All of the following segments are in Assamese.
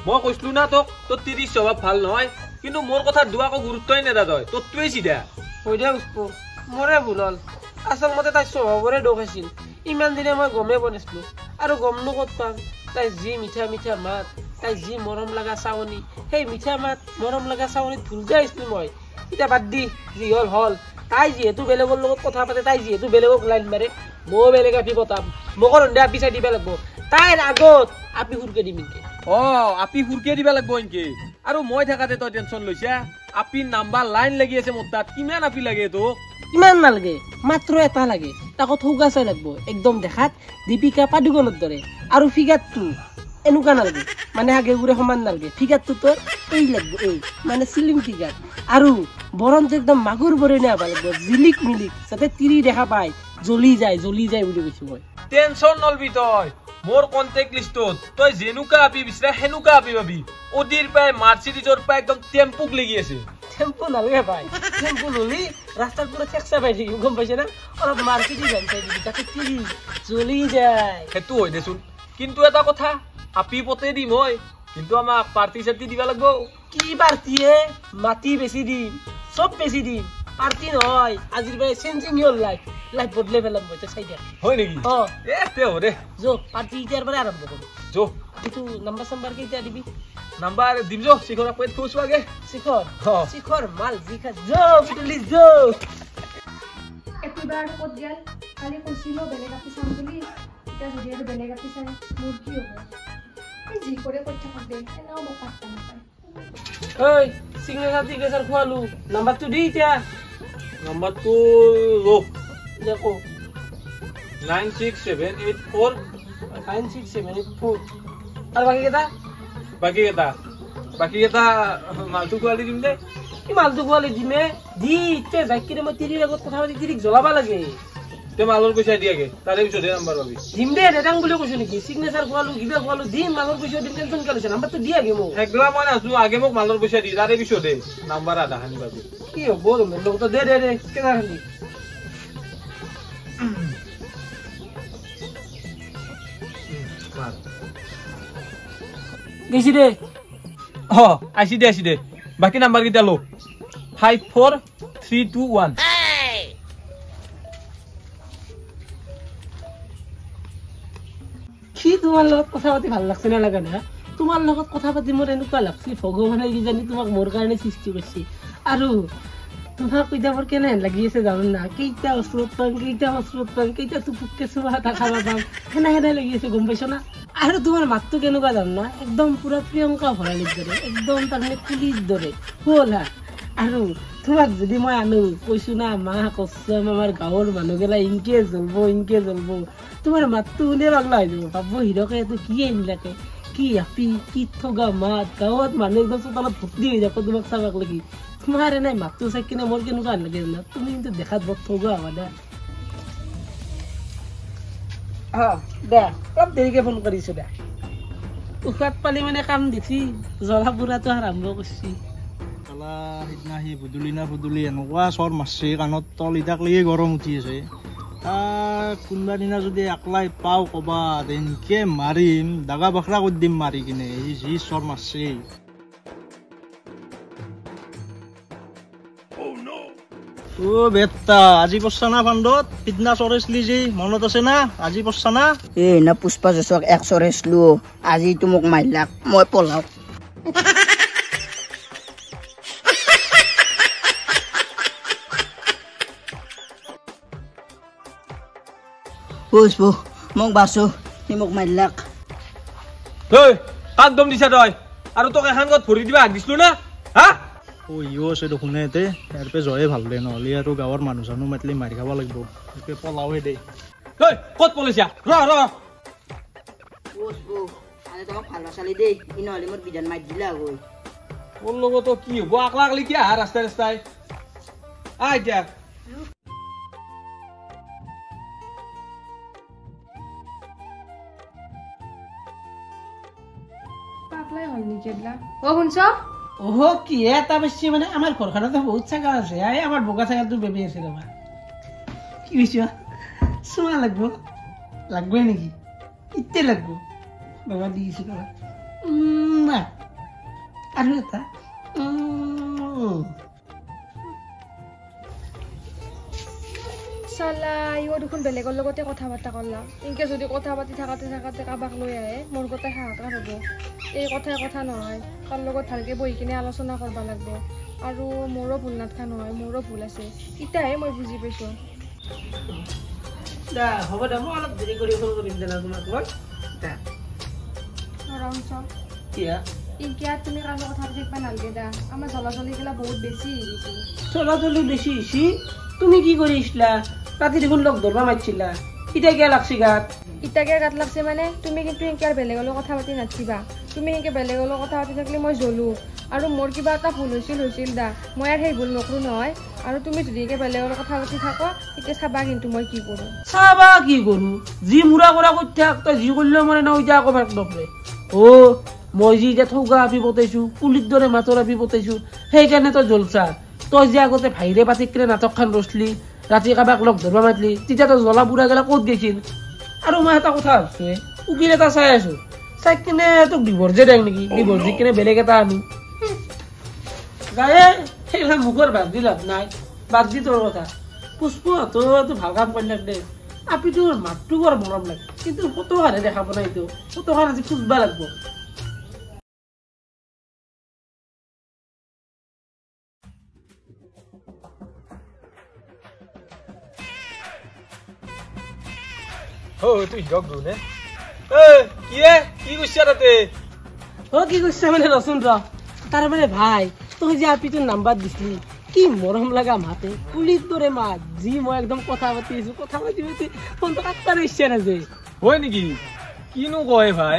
মই কৈছিলো না তোক তোৰ 30 স্বভাৱ ভাল নহয় কিন্তু মোৰ কথা দুৱাকো গুৰুত্বই নেদা তই তোৰটোৱে সিধা হৈ দে পুষ্পু মোৰে ভুল হ'ল আচলতে তাই স্বভাৱৰে দোষ আছিল ইমান দিনে মই গমেই পোৱা নাছিলো আৰু গমনো ক'ত পাম তাই যি মিঠা মিঠা মাত তাই যি মৰম লগা চাৱনি সেই মিঠা মাত মৰম লগা চাৱনিত ভুল যাই আহিছিলো মই এতিয়া বাদ দি যি হ'ল হ'ল তাই যিহেতু বেলেগৰ লগত কথা পাতে তাই যিহেতু বেলেগক লাইন মাৰে মই বেলেগ আপি পতাম মোক ৰন্ধা আপি চাই দিব লাগিব তাইৰ আগত আপি সুৰকে দিম নেকি আপি ফুৰকে দিবা লাগব এনকে আৰু মই থাকাতে তই টেনচন লৈছা আপি নাম্বাৰ লাইন লাগি আছে মোৰ তাত কিমান আপি লাগে তোক কিমান নালাগে মাত্ৰ এটা লাগে তাকো থৌগা চাই লাগব একদম দেখাত দীপিকা পাডুকনৰ দৰে আৰু ফিগাৰটো এনেকুৱা নালাগে মানে আগে গুৰে সমান নালাগে ফিগাৰটো তোৰ এই লাগব এই মানে স্লিম ফিগাৰ আৰু বৰঞ্চ একদম মাগুৰ বৰণে হ'ব লাগিব জিলিক মিলিক যাতে তিৰি দেখা পায় জ্বলি যায় বুলি কৈছো মই টেনচন নলবি তই মোর কন্টাক্ট লিস্টত তই যেনুকা আপি বিচৰা হেনুকা আপি পাবি ওদিৰ পাই মাৰ্সিডিজৰ পাই একদম টেম্পুক লাগি আছে টেম্পু নালাগে ভাই টেম্পু ললি ৰাস্তাৰ পুৰা ঠেকছা পাই থাকি গম পাইছে না অলপ মাৰ্সিডিজ আনচাই দিবি যাতে তিৰি জ্বলি যায় হেতু হৈ দেচোন কিন্তু এটা কথা আপি পতে দি মই কিন্তু আমাক পাৰ্টি চাৰ্টি দিবা লাগব কি পাৰ্টিয়ে মাটি বেছি দিম সব বেছি দিম পাৰ্টি নহয় আজিৰ পৰা চেঞ্জিং ইয়ৰ লাইফ বদলে পেলাম মই চাই দিয়া হয় নেকি তে হ'ব দে যো পাৰ্টি এতিয়াৰ পৰা আৰম্ভ কৰোঁ যো কিন্তু নাম্বাৰ কেইটা দিবি নাম্বাৰ দিম যো শিখৰক কৈ থৈছো আগে শিখৰ মাল জিখা যো বিটলি যো এবাৰ ক'ত গেল কালি কৈছিলো বেলেগ আপি চাম বুলি এতিয়া যদি আৰু বেলেগ আপি চাই মোৰ কি হ'ব এই যি কৰে কৈ থাকক দে এনেও মোক পাত্তা নাপায় ঐ চিগনেচাৰ খোৱালো নাম্বাৰটো দি এতিয়া নাম্বাৰটো ৰোক দেখো 96784 আৰু বাকী কেইটা মালটো কোৱালি দিম দে কি মালটো কোৱালি দিমে দি এতিয়া যাইকিনে মই তিৰিৰ আগত কথা পাতি তিৰিক জ্বলাবা লাগে তে মালৰ পইচা দিয়াগে তাৰে পিছতে নাম্বাৰ পাবি দিম দে নেদাং বুলি কৈছো নেকি চিগনেচাৰ খোৱালো কিবা খোৱালো দিম মালৰ পইচা দিম টেনচন কৰিছে নাম্বাৰটো দি আগে মোক একলা মই নাছো আগে মোক মালৰ পইচা দি তাৰে পিছতে নাম্বাৰ আধা খানি পাবি কি হ'ব মোৰ লগত দে কেনা খানি গেছি দে আইছি দে বাকি নাম্বাৰ কেইটা লো 54321 কি তোমাৰ লগত কথা পাতি ভাল লাগছে না লাগা না তোমাৰ লগত কথা পাতি মোৰ এনেকুৱা লাগছে ভগৱানে কিজানি তোমাক মোৰ কাৰণে সৃষ্টি কৰিছে আৰু তোমাক কিতাপৰ কেনে লাগি আছে জানো না কেইটা ওচৰত পাম কেইটা টুপুককে চুবা এটা খাবা পাম সেনে লাগি আছে গম পাইছ না আৰু তোমাৰ মাতটো কেনেকুৱা জানো না একদম পুৰা প্ৰিয়ংকা ভৰালিৰ দৰে একদম তাৰমানে কুলিৰ দৰে হ'ল হা আৰু তোমাক যদি মই আনো কৈছো না মা কচম আমাৰ গাঁৱৰ মানুহগেলা ইনকে জ্বলব তোমাৰ মাতটো শুনে পাগলা হৈ যাব ভাবব হিৰকে এইটো কি আনিলাকে কি আপি কি ঠগা মাত গাঁৱত মানুহ একদম চোতালত ভৰ্তি হৈ যাব তোমাক চাবাক লাগি তোমাৰ এনে মাতটো চাই কিনে মোৰ কেনেকুৱা লাগে না তুমি কিন্তু দেখাত বৰ ঠগা হবা দে অলপ দেৰিকে ফোন কৰিছো দে উশাত পালি মানে কাম দিছি জ্বলা পুৰাটো আৰম্ভ কৰিছি সিদিনা সি বুদুলি এনেকুৱা চৰ মাৰছে কাণত তল ইটাক লাগি গৰম উঠি আছে কোনোবা দিনা যদি একলাই পাওঁ ক'বাত এনেকে মাৰিম দাগা বাখৰা কৰি দিম মাৰি কিনে সি যি চৰ মাৰছে বেটা আজি পৰছা না ফাণ্ডত সিদিনা চৰেছলি যি মনত আছে না আজি পৰছা না না পুষ্পা জচক এক চৰেছলো আজি তো মোক মাৰিলাক মই পলাও পুষ্পু মোক বাচো সি মোক মাৰিলাক কাক দম দিছা তই আৰু তোক এখন গত ভৰি দিবা হাক দিছিলো না হা ইও আছে দেখোন এতে ইয়াৰ পে জয়ে ভাল দে নহ'লে আৰু গাঁৱৰ মানুহ চানুহ মাতিলে মাৰি খাব লাগিব একে পলাওহে দে ক'ত পলাইছা পুষ্পু আজি তোমাক ভাল চালি দেই ই নহ'লে মোৰ বিধান মাৰি দিলা গৈ মোৰ লগতো কি হ'ব আকলা কি আহা ৰাস্তাই এতিয়া পাগলাই হ'ল নেকি এইবিলাক শুনছ কি এটা বেছি মানে আমাৰ ঘৰখনতে বহুত ছাগল আছে আমাৰ বগা ছাগলটো বেবি আছে ৰবা কি হৈছে চোৱা লাগবই নেকি ইতে লাগব বাবা দিছো ৰবা আৰু এটা চালা ইও দেখোন বেলেগৰ লগতে কথা বাৰ্তা কৰলা ইনকে যদি কথা পাতি থাকাতে কাৰোবাক লৈ আহে মোৰ গোটেই হাহাকাৰ হ'ব এই কথা নহয় তাৰ লগত ভালকে বহি কিনে আলোচনা কৰিব লাগিব আৰু মোৰো ভুল নাথাকা নহয় মোৰো ভুল আছে ইতাহে মই বুজি পাইছোঁ দা হ'ব দে মই অলপ দেৰি কৰি ফোন কৰিম দেনা তোমাক ৰংচ কিয়া ইনকে তুমি কাৰো কথা পাতি থাকিব নালাগে দা আমাৰ জ্বলা গেলা বহুত বেছি হৈ গৈছে চলাচলি বেছি হৈছি তুমি কি কৰিছিলা ৰাতি দেখোন লগ ধৰবা মাতিছিলা এতিয়া কিয় লাগছি গাত ইটাকে গাত লাগছে মানে তুমি কিন্তু ইনকে আৰু বেলেগৰ লগত কথা পাতি নাথাকিবা তুমি ইনকে বেলেগৰ লগত কথা পাতি থাকিলে মই জ্বলো আৰু মোৰ কিবা এটা ভুল হৈছিল দা মই আৰু সেই ভুল নকৰোঁ নহয় আৰু তুমি যদি ইনকে বেলেগৰ লগত কথা পাতি থাকো তেতিয়া চাবা কিন্তু মই কি কৰোঁ চাবা কি কৰোঁ যি মুৰা কৰা কৰি থাক তই যি কৰিলেও মানে ন এতিয়া আকৌ ভাগ নপৰে মই যি এতিয়া ঠৌগা আপি পতাইছোঁ পুলিৰ দৰে মাতৰ আপি পতাইছোঁ সেইকাৰণে তই জ্বলছা তই যে আগতে ভাইৰে পাতি কিনে নাটকখন ৰচলি ৰাতি কাৰোবাক লগ ধৰবা মাতলি তেতিয়া তই জ্বলা বুঢ়া গেলা ক'ত গৈছিল আৰু মই এটা কথা ভাবছোঁ উকিল এটা চাই আছোঁ চাই কিনে তোক ডিভৰ্চ দিয়ক নেকি ডিভৰ্চ দি কিনে বেলেগ এটা আনো গায়ে সেইবিলাক মুখৰ বাদ দি লাভ নাই বাদ দি তোৰ কথা পুষ্পহঁতো ভাল কাম কৰি লাগ দে আপিটোৰ মাতটো বৰ মৰম লাগে কিন্তু ফটোখানে দেখা পোৱা নাই এইটো ফটোখান আজি খুজবা লাগব তুই হিৰক দিওঁ নে কি কৈছা তাতে কি কৈছা মানে ৰচোন তাৰ মানে ভাই তই যে আপিটোৰ নাম্বাৰ দিছিলি কি মৰম লগা মাতে পুলিৰ দৰে মাত যি মই একদম কথা পাতি আছো কথা পাতি ফোনটো কাটাৰ ইচ্ছা নাযায় হয় নেকি কিনো কয় ভাই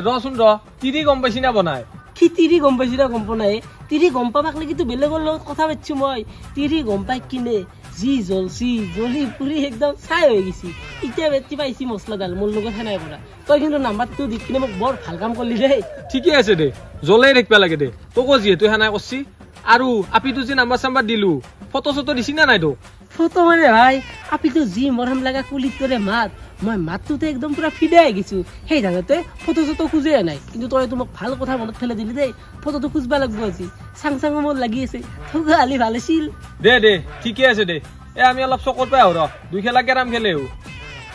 ৰচোন তিৰি গম পাইছি না বনাই কি তিৰি গম পাইছি না গম পোৱা নাই তিৰি গম পাবাক লাগিতো বেলেগৰ লগত কথা পাতিছো মই তিৰি গম পাই কিনে যি জ্বলি পুৰি একদম চাই হৈ গৈছি এতিয়া বেটি পাইছি মছলাডাল মোৰ লগত সেনাই কৰা তই কিন্তু নাম্বাৰটো দি কিনে মোক বৰ ভাল কাম কৰিলি দেই ঠিকে আছে দে জ্বলাই ৰাখিব লাগে দে তোকো যিহেতু সেনাই কৰছি আৰু আপিটো যে নাম্বাৰ চাম্বাৰ দিলো ফটো চটো দিছি না নাই তোক ফটো মানে ভাই আপিটো যি মৰম লগা কুলিৰ দৰে মাত মই মাতটোতে একদম পুৰা ফিদাই গেছো সেই ধানতে ফটো চটো খোজে নাই কিন্তু তই মোক ভাল কথা মনত ফেলাই দিলি দেই ফটোটো খুজবা লাগব আজি চাং মোৰ লাগি আছে থৌগা আলি ভাল আছিল দে ঠিকে আছে দে আমি অলপ চকৰ পাই আহো দুই খেলা কেৰাম খেলেও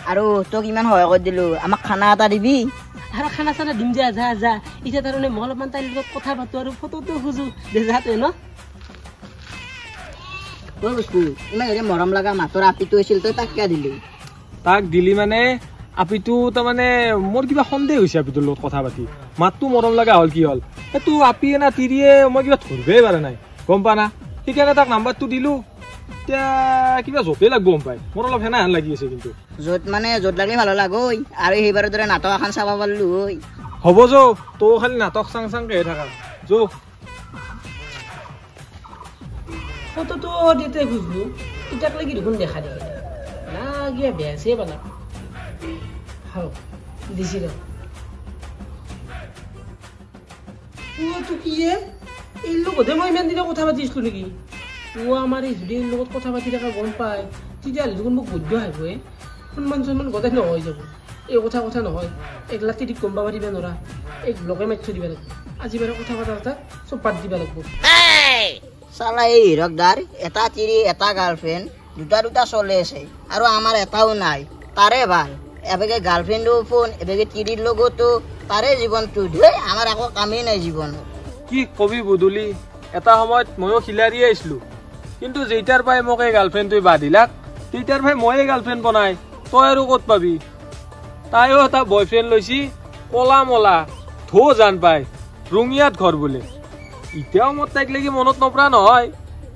আৰু তোক ইমান সহায় কৰি দিলো আমাক খানা এটা দিবি আৰু খানা চানা দিম যা এতিয়া তাৰমানে মই অলপমান তাইৰ লগত কথা পাতো আৰু ফটোটো খোজো দে যা তই ন ইমান হেৰি মৰম লগা মাতৰ আপিটো আছিল তই তাক কিয় দিলি তাক দিলি মানে আপিটো তাৰমানে মোৰ কিবা সন্দেহ হৈছে আপিটোৰ লগত কথা পাতি মাতটো মৰম লগা হ'ল কি হ'ল এইটো আপিয়ে না তিৰিয়ে মই কিবা ধৰিবই পৰা নাই গম পা না সেইকাৰণে তাক নাম্বাৰটো দিলো এতিয়া কিবা জপে লাগব গম পাই মোৰ অলপ হেনা হেন লাগি আছে কিন্তু য'ত লাগিলে ভাল লাগ ঐ আৰু সেইবাৰৰ দৰে নাটক এখন চাব পাৰিলো ঐ হ'ব তৌ খালি নাটক চাংকে থাকা ফটোটো দিতে খুজবো ইটাক লাগি দেখোন দেখা দিয়ে না কিবা বেয়াছে বানা হাও দিছি ৰ তো কি এই লগতে মই ইমান দিনে কথা পাতিছিলো নেকি আমাৰ এই যদি লগত কথা পাতি থকা গম পায় তেতিয়াহ'লে দেখোন মোক বুদ্ধ আহিব সন্মান চন্মান গোটেই নহয় যাব এই কথা নহয় একলা তিৰিক গম পাব দিবা নৰা এক লগে মাতি থৈ দিবা লাগিব আজি বাৰু কথা পতা চব বাদ দিবা লাগিব চালা এই হিৰকদাৰ এটা তিৰি এটা গাৰ্লফ্ৰেণ্ড দুটা চলে আছে আৰু আমাৰ এটাও নাই তাৰে ভাল এবেগে গাৰ্লফ্ৰেণ্ডো ফোন এবেগে তিৰিৰ লগতো তাৰে জীৱনটো আমাৰ একো কামেই নাই জীৱনত কি কবি বদলি এটা সময়ত ময়ো খিলাৰিয়ে আছিলো কিন্তু যেইটাৰ পাই মোক এই গাৰ্লফ্ৰেণ্ডটোৱে বাদিলাক তেইটাৰ পাই ময়ে গাৰ্লফ্ৰেণ্ড বনাই তই আৰু ক'ত পাবি তাইও এটা বয়ফ্ৰেণ্ড লৈছি কলা মলা ধো জান পাই ৰঙিয়াত ঘৰ বোলে এতিয়াও মোৰ তাইক লাগি মনত নপৰা নহয়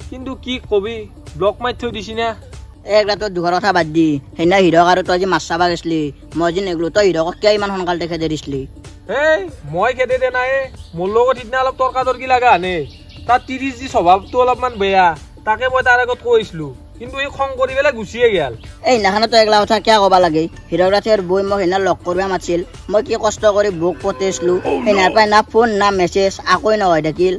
কিন্তু কি কবি ব্লক মাৰি থৈ দিছি না একৰাতৰ দুখৰ কথা বাদ দি সেইদিনা হিৰক আৰু তই যে মাছ চাবা গৈছিলি মই যে নেগলো তই হিৰকক কিয় ইমান সোনকালে খেদে দিছিলি মই খেদে দে নাই মোৰ লগত সিদিনা অলপ তৰ্কি লগা আনে তাৰ তিৰিৰ যি স্বভাৱটো অলপমান বেয়া তাকে মই তাৰ আগত কৈছিলো কিন্তু এই খং কৰি পেলাই গুচিয়ে গেল এইদিনাখনে তই এগলা কথা কিয় ক'বা লাগে হিৰক ৰাতিৰ বৈ মোক সেইদিনা লগ কৰিব মাতিছিল মই কি কষ্ট কৰি বৌক পঠাইছিলো সেইদিনাৰ পৰাই না ফোন না মেছেজ একোৱে নহয় থাকিল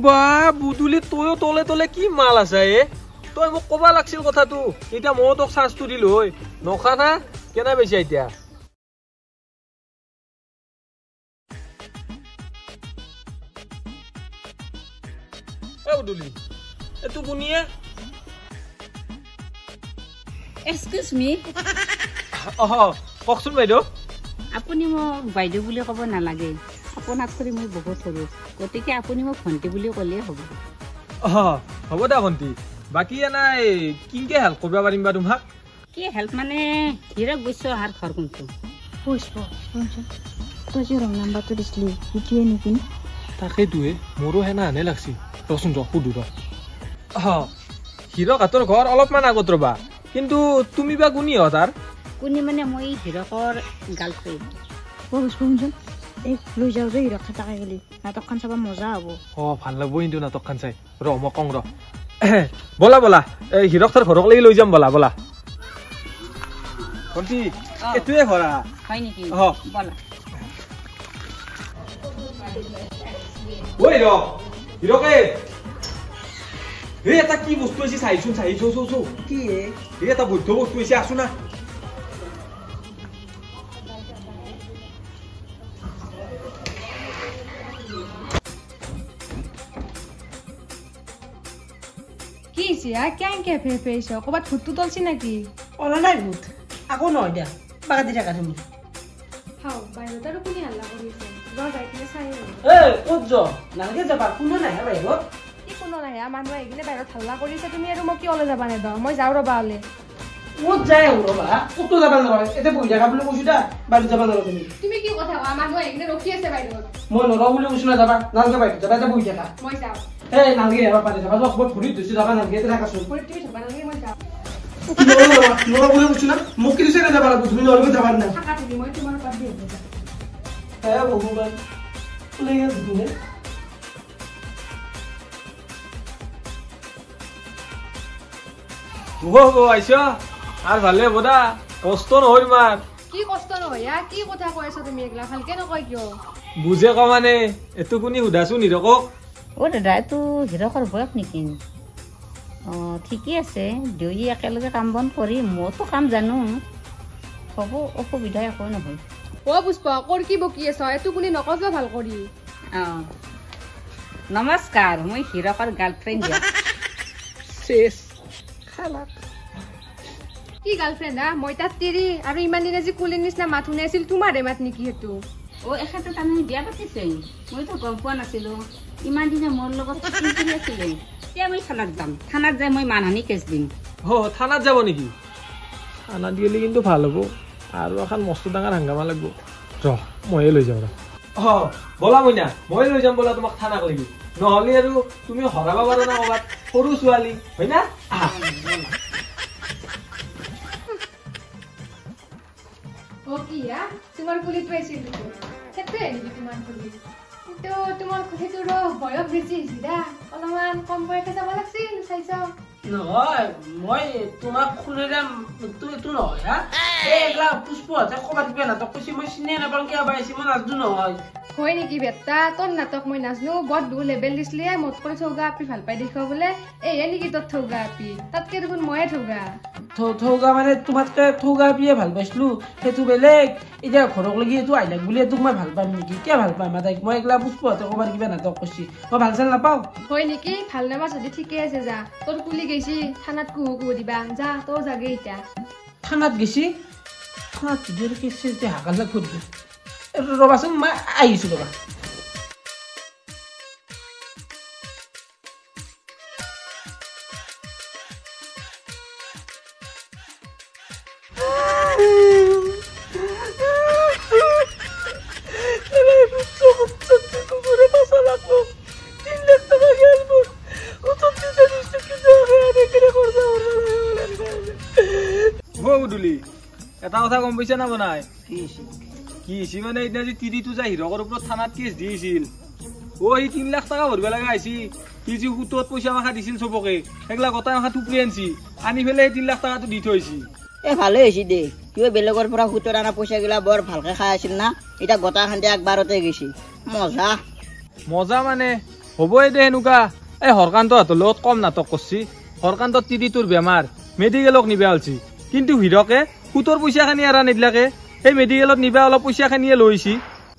বা বুদুলি তয়ো তলে কি মাল আছে তই মোক ক'বা লাগছিল কথাটো এতিয়া ময়ো তোক চান্সটো দিলো হয় নখা না কেনে পাইছা এতিয়া এ উদুলি এটো কোনিয়ে এক্সকিউজ মি কওকচোন বাইদেউ আপুনি মোক বাইদেউ বুলি ক'ব নালাগে আপোনাক কৰি মই বহুত সৰু গতিকে আপুনি মোক ভণ্টি বুলি ক'লেই হ'ব হ'ব দা ভণ্টি বাকী এনাই কিনকে হেল্প কৰিব পাৰিম বা তোমাক কি হেল্প মানে হীৰক বৈশ্য অহাৰ ঘৰ কোনটো পুষ্প তই যে ৰং নাম্বাৰটো দিছিলি সেইটোৱে নেকি তাকেইটোৱে মোৰো হেনা হানে লাগছি ৰচোন ৰ সুধো ৰ হীৰক হাতৰ ঘৰ অলপমান আগত ৰবা কিন্তু তুমি বা কোনি হ তাৰ কোনে মানে মই হীৰকৰ গাৰ্লফ্ৰেণ্ড পুষ্প শুনচোন এই লৈ যাওঁ যে হিৰক থাকাকে গেলি নাটকখন চাব মজা হ'ব ভাল লাগব কিন্তু নাটকখন চাই ৰ মই কওঁ ৰ বলা বলা এই হীৰক তাৰ ঘৰক লাগি লৈ যাম বলা বলা ভণ্টি এইটোৱে ঘৰা হয় নেকি বলা ঐ হীৰক হীৰকে এই এটা কি বস্তু আছে চাইচোন চাই চৌ কি এই এটা বৈধ বস্তু আছে আছো না কি চিয়া কেংকে ফেফেইছ ক'ৰবাত ভূতটো তলছি নেকি অলা নাই ভূত আকৌ নহয় দিয়া বাগাদি থাকা তুমি হাও বাহিৰত আৰু কোনে হাল্লা কৰি আছে যোৱা যাই কিনে চাই ক'ত যোৱা নালাগে যাবা কোনো নাহে বাহিৰত কি কোনো নাহে মানুহ আহি কিনে বাহিৰত হাল্লা কৰিছে তুমি আৰু মই কিয়লৈ যাবা নেদ মই যাওঁ ৰবা হ'লে ক'ত যায় ৰবা ক'তো যাবা নহয় এতিয়া বহি থাকা বুলি কৈছো দা বাহিৰত যাবা নোৱাৰা তুমি তুমি কি কথা কোৱা মানুহ আহি কিনে ৰখি আছে বাহিৰত মই নৰওঁ বুলি কৈছো না যাবা নালাগে বাহিৰত যাবা এতিয়া বহি থাকা মই যাওঁ নালাগে এবাৰ পাতি যাবা যোৱা ক'ৰবাত ভৰিত ধৰিছো যাবা নালাগে এতিয়া থাকাচোন ভৰিত তুমি থবা নালাগে মই যাওঁ নৰওঁ বুলি কৈছো না মোক কি দিছে যাবা লাগব তুমি নৰওঁ যাবা না থাকা তুমি মই তোমাৰ ওপৰত দি যাওঁ ভগৱান ওলাই গেল তুমি আহিছ আৰু ভালে হ'ব দা কষ্ট নহয় তোমাৰ কি কষ্ট নহয় কি কথা কৈ আছা তুমি এইগিলা ভালকে নকয় কিয় বুজে ক মানে এইটো কোনি সুধাচোন হীৰকক দাদা এইটো হীৰকৰ বয়স নেকি ঠিকেই আছে দুয়ো একেলগে কাম বন কৰি মইতো কাম জানো হ'ব অসুবিধা একো নহয় পুষ্প কৰ কি বকি আছ এইটো কোনে নকয় ভাল কৰি নমস্কাৰ মই হীৰকৰ গাৰ্লফ্ৰেণ্ড কি গাৰ্লফ্ৰেণ্ড মই তাত তিৰি আৰু ইমান দিনে যে কুলিৰ নিচিনা মাত শুনি আছিল তোমাৰে মাত নেকি সেইটো এখেতে তাৰমানে বিয়া পাতিছে মইতো গম পোৱা নাছিলো ইমান দিনে মোৰ লগত কৰি আছিলে এতিয়া মই থানাত যাম থানাত যাই মই মানহানি কেছ দিম থানাত যাব নেকি থানাত গেলি কিন্তু ভাল হ'ব আৰু এখন মস্ত ডাঙৰ হাংগামা লাগব ৰ ময়ে লৈ যাম বলা মইনা মই লৈ যাম বলা তোমাক থানাক লাগি নহ'লে আৰু তুমি হৰাব পাৰা না ক'ৰবাত সৰু ছোৱালী হয় না কি তোমাৰ কুলিটো আছিল সেইটোৱে নেকি তোমাৰ কুলি কিন্তু তোমাৰ সেইটোৰ বয়স বেছি হৈছে দা অলপমান কম বয়সে যাব লাগিছিল চাইছ নহয় মই তোমাক শুনিলে এইটো নহয় এইগিলা পুষ্প আছে ক'ৰবাত কিবা নাটক কৈছে মই চিনিয়ে নাপাওঁ কিয় পাইছি মই নাজনো নহয় হয় নেকি বেটা তোৰ নাটক মই নাজনো বৰ দূৰ লেবেল দিছিলি মত কৰি থৌগা আপি ভাল পাই দেখুৱা বোলে এয়ে নেকি তোৰ থৌগা আপি তাতকে দেখোন ময়ে থৌগা থৌগা মানে তোমাতকে থৌগা আপিয়ে ভাল পাইছিলো সেইটো বেলেগ এতিয়া ঘৰক লাগি এইটো আহিলাক বুলি তোক মই ভাল পাম নেকি কিয় ভাল পাম তাইক মই এইগিলা পুষ্প আছে ক'ৰবাত কিবা নাটক কৈছি মই ভাল চাল নাপাওঁ হয় নেকি ভাল নাপা যদি ঠিকে আছে যা তোৰ কুলি গৈছি থানাত কুহু দিবা যা তোৰ জাগে এতিয়া থানাত গেছি থানাত যদি কেছে যে হাকাল লাগ ফুটব ৰবাচোন মই আহিছো ৰবা এটা কথা গম পাইছা না বনাই কি হৈছে মানে এতিয়া যে তিৰিটো যে হীৰকৰ ওপৰত থানাত কেছ দিছিল সি 3 লাখ টকা ভৰিব লগা হৈছে সি যে সুতত পইচা মাখা দিছিল চবকে সেইগিলা গোটাই মাখা টুকৰি আনছি আনি পেলাই 3 লাখ টকাটো দি থৈছি ভালে হৈছে দে কিয় বেলেগৰ পৰা সুতত আনা পইচাগিলা বৰ ভালকে খাই আছিল না এতিয়া গোটা খান্দি একবাৰতে গৈছি মজা মানে হ'বই দে এনেকুৱা হৰকান্ত হাতৰ লগত কম নাটক কৰছি হৰকান্তত তিৰিটোৰ বেমাৰ মেডিকেলক নিবা হলছি কিন্তু হীৰকে সুতৰ পইচাখানি এৰা নিদিলাকে সেই মেডিকেলত নিবা অলপ পইচাখানিয়ে লৈছি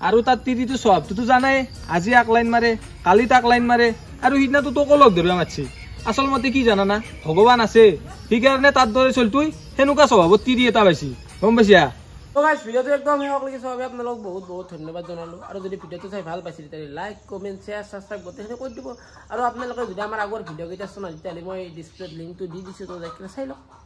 আৰু তাত তিৰিটো স্বভাৱটোতো জানাই আজি এক লাইন মাৰে কালি তাক লাইন মাৰে আৰু সিদিনাতো তোকো লগ ধৰিব মাতিছে আচল মতে কি জানা না ভগৱান আছে সেইকাৰণে তাত দৰে চল তুই সেনেকুৱা স্বভাৱত তিৰি এটা পাইছি গম পাইছা তো গাইজ ভিডিঅ'টো একদম শেষলৈকে চাব আপোনালোক বহুত বহুত ধন্যবাদ জনালোঁ আৰু যদি ভিডিঅ'টো চাই ভাল পাইছিল তেতিয়াহ'লে লাইক কমেণ্ট শ্বেয়াৰ ছাবস্ক্ৰাইব গোটেইখিনি কৰি দিব আৰু আপোনালোকে যদি আমাৰ আগৰ ভিডিঅ'কেইটা চোৱা তেতিয়াহ'লে মই ডিছপ্লেত লিংকটো দি দিছোঁ তো যাই কিনে চাই লওক